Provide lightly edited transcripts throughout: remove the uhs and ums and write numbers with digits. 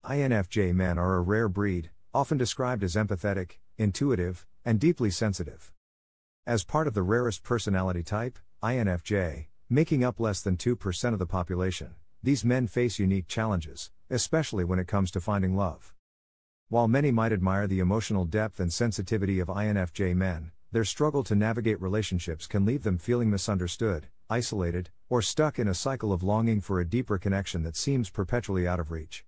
INFJ men are a rare breed, often described as empathetic, intuitive, and deeply sensitive. As part of the rarest personality type, INFJ, making up less than 2% of the population, these men face unique challenges, especially when it comes to finding love. While many might admire the emotional depth and sensitivity of INFJ men, their struggle to navigate relationships can leave them feeling misunderstood, isolated, or stuck in a cycle of longing for a deeper connection that seems perpetually out of reach.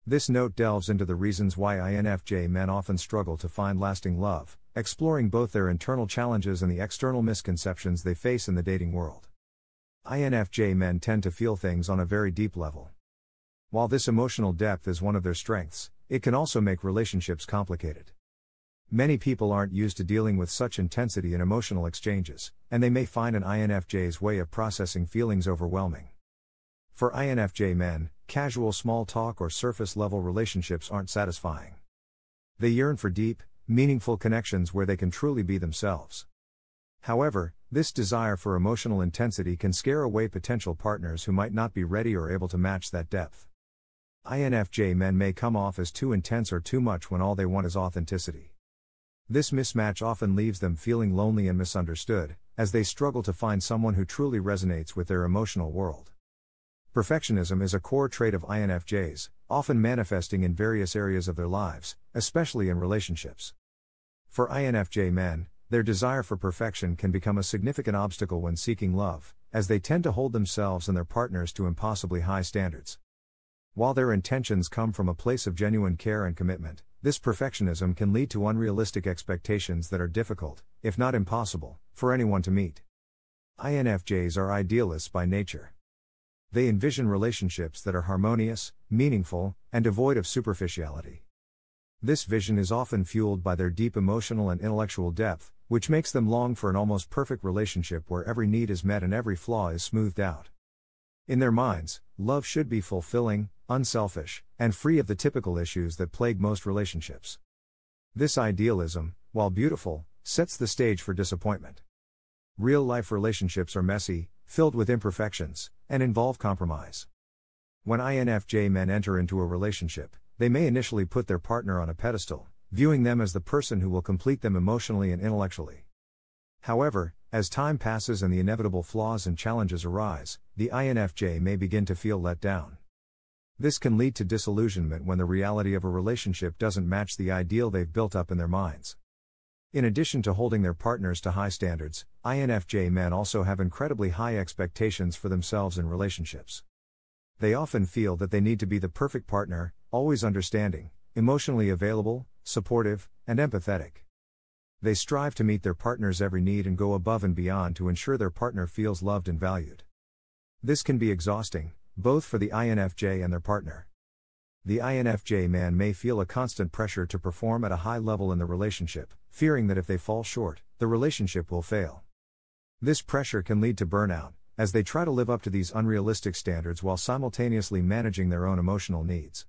This note delves into the reasons why INFJ men often struggle to find lasting love, exploring both their internal challenges and the external misconceptions they face in the dating world. INFJ men tend to feel things on a very deep level. While this emotional depth is one of their strengths, it can also make relationships complicated. Many people aren't used to dealing with such intensity in emotional exchanges, and they may find an INFJ's way of processing feelings overwhelming. For INFJ men, casual small talk or surface-level relationships aren't satisfying. They yearn for deep, meaningful connections where they can truly be themselves. However, this desire for emotional intensity can scare away potential partners who might not be ready or able to match that depth. INFJ men may come off as too intense or too much when all they want is authenticity. This mismatch often leaves them feeling lonely and misunderstood, as they struggle to find someone who truly resonates with their emotional world. Perfectionism is a core trait of INFJs, often manifesting in various areas of their lives, especially in relationships. For INFJ men, their desire for perfection can become a significant obstacle when seeking love, as they tend to hold themselves and their partners to impossibly high standards. While their intentions come from a place of genuine care and commitment, this perfectionism can lead to unrealistic expectations that are difficult, if not impossible, for anyone to meet. INFJs are idealists by nature. They envision relationships that are harmonious, meaningful, and devoid of superficiality. This vision is often fueled by their deep emotional and intellectual depth, which makes them long for an almost perfect relationship where every need is met and every flaw is smoothed out. In their minds, love should be fulfilling, unselfish, and free of the typical issues that plague most relationships. This idealism, while beautiful, sets the stage for disappointment. Real-life relationships are messy, filled with imperfections, and involve compromise. When INFJ men enter into a relationship, they may initially put their partner on a pedestal, viewing them as the person who will complete them emotionally and intellectually. However, as time passes and the inevitable flaws and challenges arise, the INFJ may begin to feel let down. This can lead to disillusionment when the reality of a relationship doesn't match the ideal they've built up in their minds. In addition to holding their partners to high standards, INFJ men also have incredibly high expectations for themselves in relationships. They often feel that they need to be the perfect partner, always understanding, emotionally available, supportive, and empathetic. They strive to meet their partner's every need and go above and beyond to ensure their partner feels loved and valued. This can be exhausting, both for the INFJ and their partner. The INFJ man may feel a constant pressure to perform at a high level in the relationship, fearing that if they fall short, the relationship will fail. This pressure can lead to burnout, as they try to live up to these unrealistic standards while simultaneously managing their own emotional needs.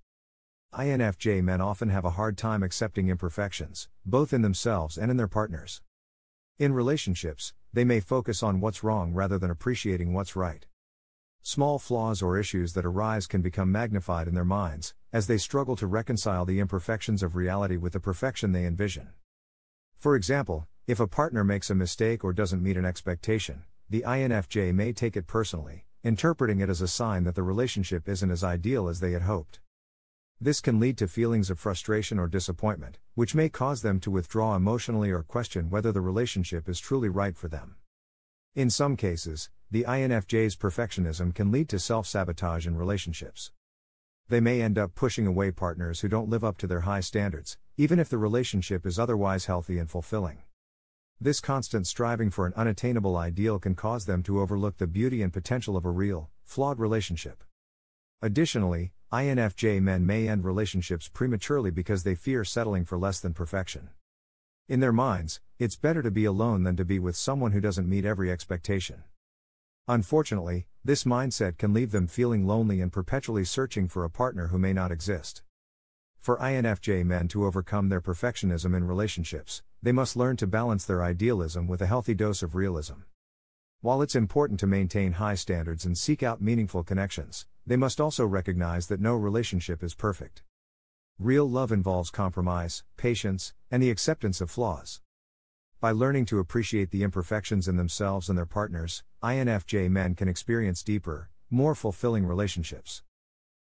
INFJ men often have a hard time accepting imperfections, both in themselves and in their partners. In relationships, they may focus on what's wrong rather than appreciating what's right. Small flaws or issues that arise can become magnified in their minds, as they struggle to reconcile the imperfections of reality with the perfection they envision. For example, if a partner makes a mistake or doesn't meet an expectation, the INFJ may take it personally, interpreting it as a sign that the relationship isn't as ideal as they had hoped. This can lead to feelings of frustration or disappointment, which may cause them to withdraw emotionally or question whether the relationship is truly right for them. In some cases, the INFJ's perfectionism can lead to self-sabotage in relationships. They may end up pushing away partners who don't live up to their high standards, even if the relationship is otherwise healthy and fulfilling. This constant striving for an unattainable ideal can cause them to overlook the beauty and potential of a real, flawed relationship. Additionally, INFJ men may end relationships prematurely because they fear settling for less than perfection. In their minds, it's better to be alone than to be with someone who doesn't meet every expectation. Unfortunately, this mindset can leave them feeling lonely and perpetually searching for a partner who may not exist. For INFJ men to overcome their perfectionism in relationships, they must learn to balance their idealism with a healthy dose of realism. While it's important to maintain high standards and seek out meaningful connections, they must also recognize that no relationship is perfect. Real love involves compromise, patience, and the acceptance of flaws. By learning to appreciate the imperfections in themselves and their partners, INFJ men can experience deeper, more fulfilling relationships.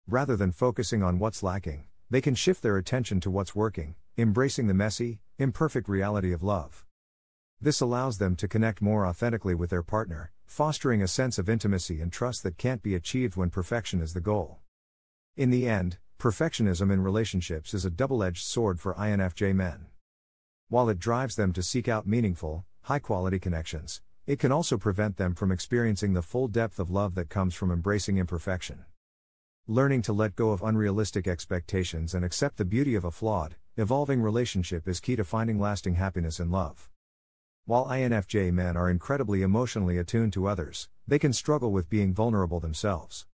Rather than focusing on what's lacking, they can shift their attention to what's working, embracing the messy, imperfect reality of love. This allows them to connect more authentically with their partner, fostering a sense of intimacy and trust that can't be achieved when perfection is the goal. In the end, perfectionism in relationships is a double-edged sword for INFJ men. While it drives them to seek out meaningful, high-quality connections, it can also prevent them from experiencing the full depth of love that comes from embracing imperfection. Learning to let go of unrealistic expectations and accept the beauty of a flawed, evolving relationship is key to finding lasting happiness in love. While INFJ men are incredibly emotionally attuned to others, they can struggle with being vulnerable themselves.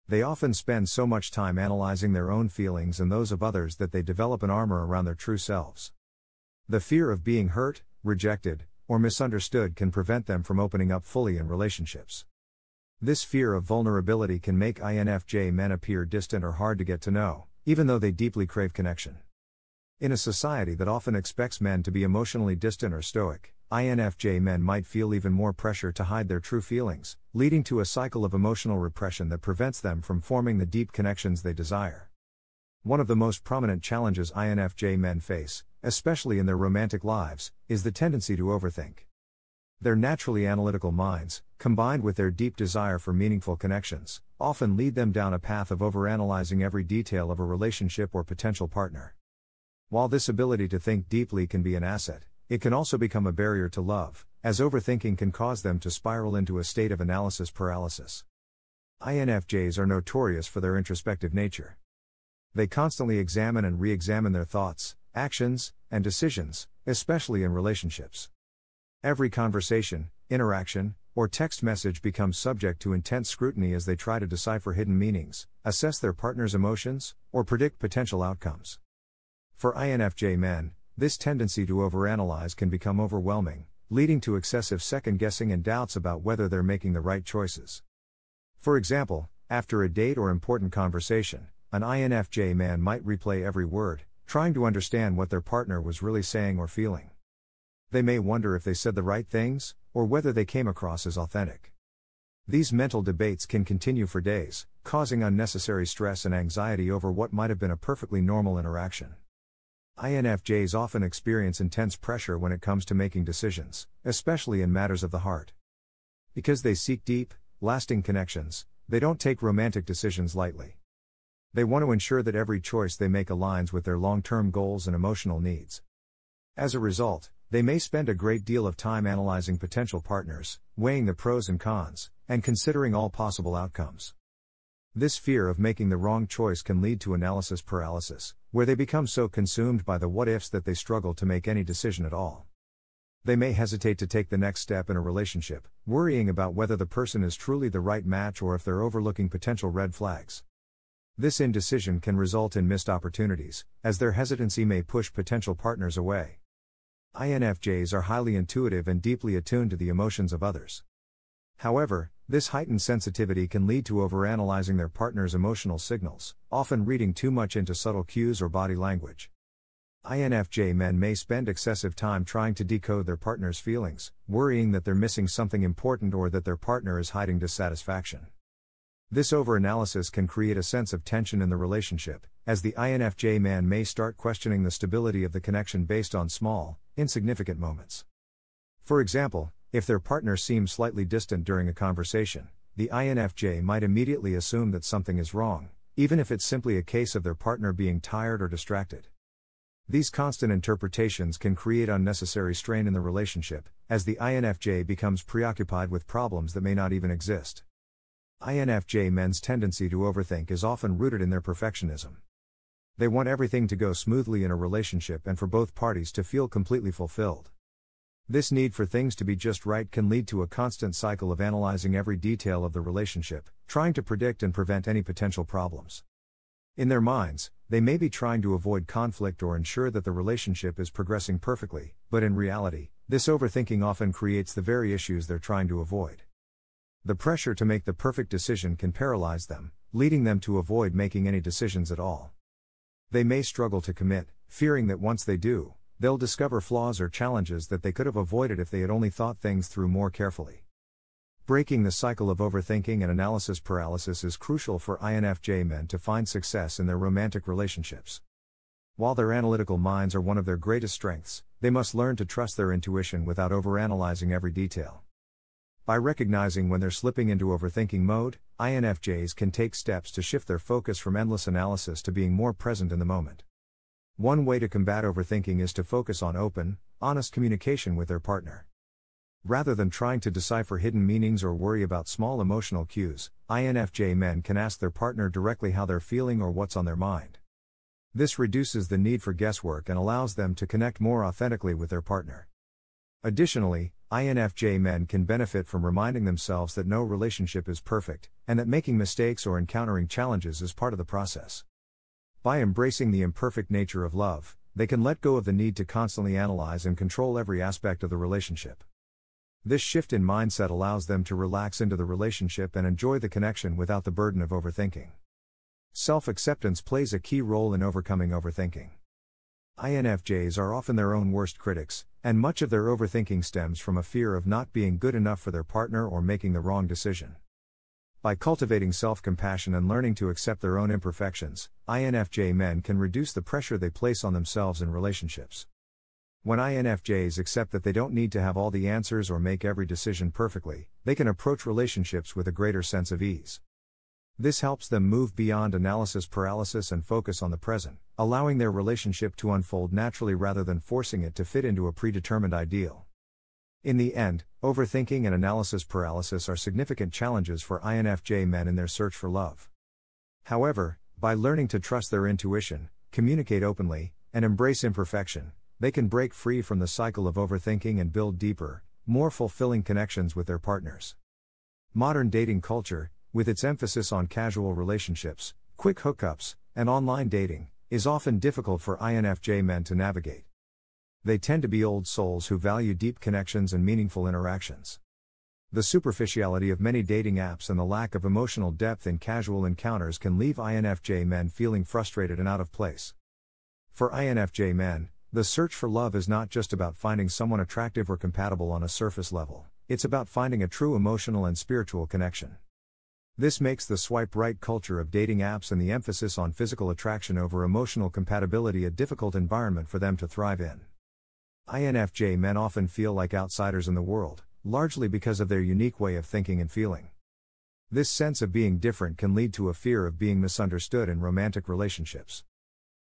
They often spend so much time analyzing their own feelings and those of others that they develop an armor around their true selves. The fear of being hurt, rejected, or misunderstood can prevent them from opening up fully in relationships. This fear of vulnerability can make INFJ men appear distant or hard to get to know, even though they deeply crave connection. In a society that often expects men to be emotionally distant or stoic, INFJ men might feel even more pressure to hide their true feelings, leading to a cycle of emotional repression that prevents them from forming the deep connections they desire. One of the most prominent challenges INFJ men face, especially in their romantic lives, is the tendency to overthink. Their naturally analytical minds, combined with their deep desire for meaningful connections, often lead them down a path of overanalyzing every detail of a relationship or potential partner. While this ability to think deeply can be an asset, it can also become a barrier to love, as overthinking can cause them to spiral into a state of analysis paralysis. INFJs are notorious for their introspective nature. They constantly examine and re-examine their thoughts, actions, and decisions, especially in relationships. Every conversation, interaction, or text message becomes subject to intense scrutiny as they try to decipher hidden meanings, assess their partner's emotions, or predict potential outcomes. For INFJ men, this tendency to overanalyze can become overwhelming, leading to excessive second-guessing and doubts about whether they're making the right choices. For example, after a date or important conversation, an INFJ man might replay every word, trying to understand what their partner was really saying or feeling. They may wonder if they said the right things, or whether they came across as authentic. These mental debates can continue for days, causing unnecessary stress and anxiety over what might have been a perfectly normal interaction. INFJs often experience intense pressure when it comes to making decisions, especially in matters of the heart. Because they seek deep, lasting connections, they don't take romantic decisions lightly. They want to ensure that every choice they make aligns with their long-term goals and emotional needs. As a result, they may spend a great deal of time analyzing potential partners, weighing the pros and cons, and considering all possible outcomes. This fear of making the wrong choice can lead to analysis paralysis, where they become so consumed by the what-ifs that they struggle to make any decision at all. They may hesitate to take the next step in a relationship, worrying about whether the person is truly the right match or if they're overlooking potential red flags. This indecision can result in missed opportunities, as their hesitancy may push potential partners away. INFJs are highly intuitive and deeply attuned to the emotions of others. However, this heightened sensitivity can lead to overanalyzing their partner's emotional signals, often reading too much into subtle cues or body language. INFJ men may spend excessive time trying to decode their partner's feelings, worrying that they're missing something important or that their partner is hiding dissatisfaction. This overanalysis can create a sense of tension in the relationship, as the INFJ man may start questioning the stability of the connection based on small, insignificant moments. For example, if their partner seems slightly distant during a conversation, the INFJ might immediately assume that something is wrong, even if it's simply a case of their partner being tired or distracted. These constant interpretations can create unnecessary strain in the relationship, as the INFJ becomes preoccupied with problems that may not even exist. INFJ men's tendency to overthink is often rooted in their perfectionism. They want everything to go smoothly in a relationship and for both parties to feel completely fulfilled. This need for things to be just right can lead to a constant cycle of analyzing every detail of the relationship, trying to predict and prevent any potential problems. In their minds, they may be trying to avoid conflict or ensure that the relationship is progressing perfectly, but in reality, this overthinking often creates the very issues they're trying to avoid. The pressure to make the perfect decision can paralyze them, leading them to avoid making any decisions at all. They may struggle to commit, fearing that once they do, they'll discover flaws or challenges that they could have avoided if they had only thought things through more carefully. Breaking the cycle of overthinking and analysis paralysis is crucial for INFJ men to find success in their romantic relationships. While their analytical minds are one of their greatest strengths, they must learn to trust their intuition without overanalyzing every detail. By recognizing when they're slipping into overthinking mode, INFJs can take steps to shift their focus from endless analysis to being more present in the moment. One way to combat overthinking is to focus on open, honest communication with their partner. Rather than trying to decipher hidden meanings or worry about small emotional cues, INFJ men can ask their partner directly how they're feeling or what's on their mind. This reduces the need for guesswork and allows them to connect more authentically with their partner. Additionally, INFJ men can benefit from reminding themselves that no relationship is perfect, and that making mistakes or encountering challenges is part of the process. By embracing the imperfect nature of love, they can let go of the need to constantly analyze and control every aspect of the relationship. This shift in mindset allows them to relax into the relationship and enjoy the connection without the burden of overthinking. Self-acceptance plays a key role in overcoming overthinking. INFJs are often their own worst critics, and much of their overthinking stems from a fear of not being good enough for their partner or making the wrong decision. By cultivating self-compassion and learning to accept their own imperfections, INFJ men can reduce the pressure they place on themselves in relationships. When INFJs accept that they don't need to have all the answers or make every decision perfectly, they can approach relationships with a greater sense of ease. This helps them move beyond analysis paralysis and focus on the present, allowing their relationship to unfold naturally rather than forcing it to fit into a predetermined ideal. In the end, overthinking and analysis paralysis are significant challenges for INFJ men in their search for love. However, by learning to trust their intuition, communicate openly, and embrace imperfection, they can break free from the cycle of overthinking and build deeper, more fulfilling connections with their partners. Modern dating culture, with its emphasis on casual relationships, quick hookups, and online dating, is often difficult for INFJ men to navigate. They tend to be old souls who value deep connections and meaningful interactions. The superficiality of many dating apps and the lack of emotional depth in casual encounters can leave INFJ men feeling frustrated and out of place. For INFJ men, the search for love is not just about finding someone attractive or compatible on a surface level, it's about finding a true emotional and spiritual connection. This makes the swipe right culture of dating apps and the emphasis on physical attraction over emotional compatibility a difficult environment for them to thrive in. INFJ men often feel like outsiders in the world, largely because of their unique way of thinking and feeling. This sense of being different can lead to a fear of being misunderstood in romantic relationships.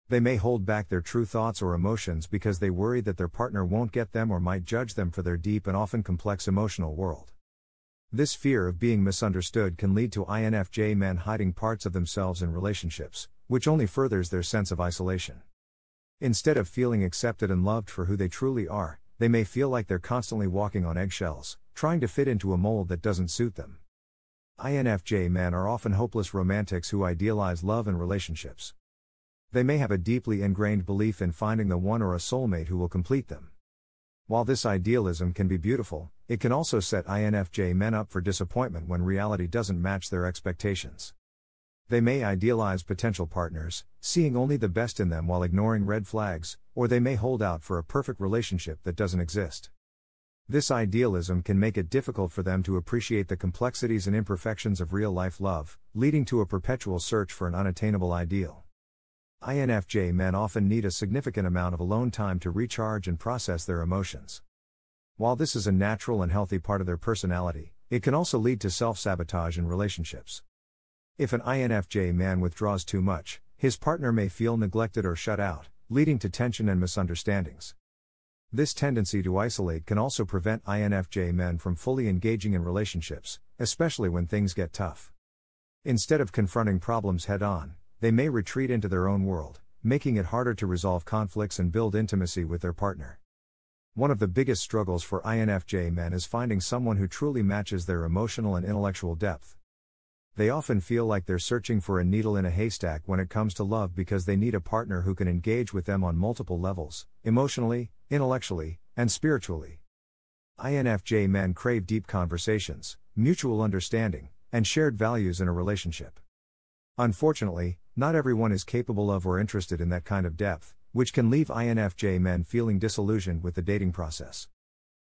They may hold back their true thoughts or emotions because they worry that their partner won't get them or might judge them for their deep and often complex emotional world. This fear of being misunderstood can lead to INFJ men hiding parts of themselves in relationships, which only furthers their sense of isolation. Instead of feeling accepted and loved for who they truly are, they may feel like they're constantly walking on eggshells, trying to fit into a mold that doesn't suit them. INFJ men are often hopeless romantics who idealize love and relationships. They may have a deeply ingrained belief in finding the one or a soulmate who will complete them. While this idealism can be beautiful, it can also set INFJ men up for disappointment when reality doesn't match their expectations. They may idealize potential partners, seeing only the best in them while ignoring red flags, or they may hold out for a perfect relationship that doesn't exist. This idealism can make it difficult for them to appreciate the complexities and imperfections of real-life love, leading to a perpetual search for an unattainable ideal. INFJ men often need a significant amount of alone time to recharge and process their emotions. While this is a natural and healthy part of their personality, it can also lead to self-sabotage in relationships. If an INFJ man withdraws too much, his partner may feel neglected or shut out, leading to tension and misunderstandings. This tendency to isolate can also prevent INFJ men from fully engaging in relationships, especially when things get tough. Instead of confronting problems head-on, they may retreat into their own world, making it harder to resolve conflicts and build intimacy with their partner. One of the biggest struggles for INFJ men is finding someone who truly matches their emotional and intellectual depth. They often feel like they're searching for a needle in a haystack when it comes to love because they need a partner who can engage with them on multiple levels, emotionally, intellectually, and spiritually. INFJ men crave deep conversations, mutual understanding, and shared values in a relationship. Unfortunately, not everyone is capable of or interested in that kind of depth, which can leave INFJ men feeling disillusioned with the dating process.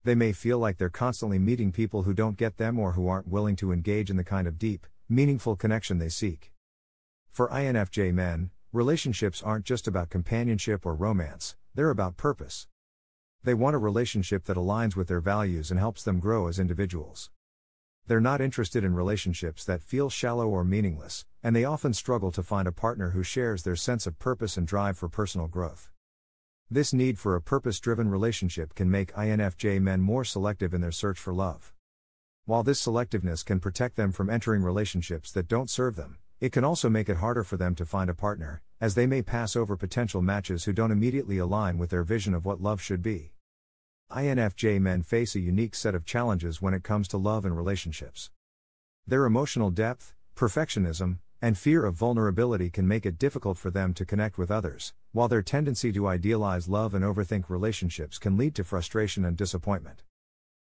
They may feel like they're constantly meeting people who don't get them or who aren't willing to engage in the kind of deep, meaningful connection they seek. For INFJ men, relationships aren't just about companionship or romance, they're about purpose. They want a relationship that aligns with their values and helps them grow as individuals. They're not interested in relationships that feel shallow or meaningless, and they often struggle to find a partner who shares their sense of purpose and drive for personal growth. This need for a purpose-driven relationship can make INFJ men more selective in their search for love. While this selectiveness can protect them from entering relationships that don't serve them, it can also make it harder for them to find a partner, as they may pass over potential matches who don't immediately align with their vision of what love should be. INFJ men face a unique set of challenges when it comes to love and relationships. Their emotional depth, perfectionism, and fear of vulnerability can make it difficult for them to connect with others, while their tendency to idealize love and overthink relationships can lead to frustration and disappointment.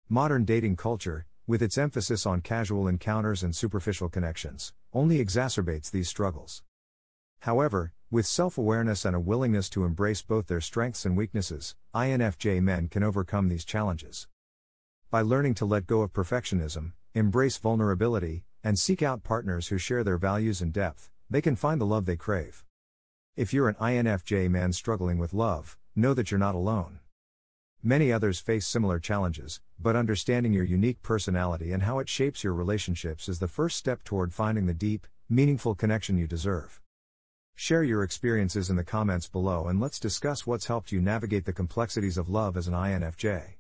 Modern dating culture, with its emphasis on casual encounters and superficial connections, only exacerbates these struggles. However, with self-awareness and a willingness to embrace both their strengths and weaknesses, INFJ men can overcome these challenges. By learning to let go of perfectionism, embrace vulnerability, and seek out partners who share their values and depth, they can find the love they crave. If you're an INFJ man struggling with love, know that you're not alone. Many others face similar challenges, but understanding your unique personality and how it shapes your relationships is the first step toward finding the deep, meaningful connection you deserve. Share your experiences in the comments below and let's discuss what's helped you navigate the complexities of love as an INFJ.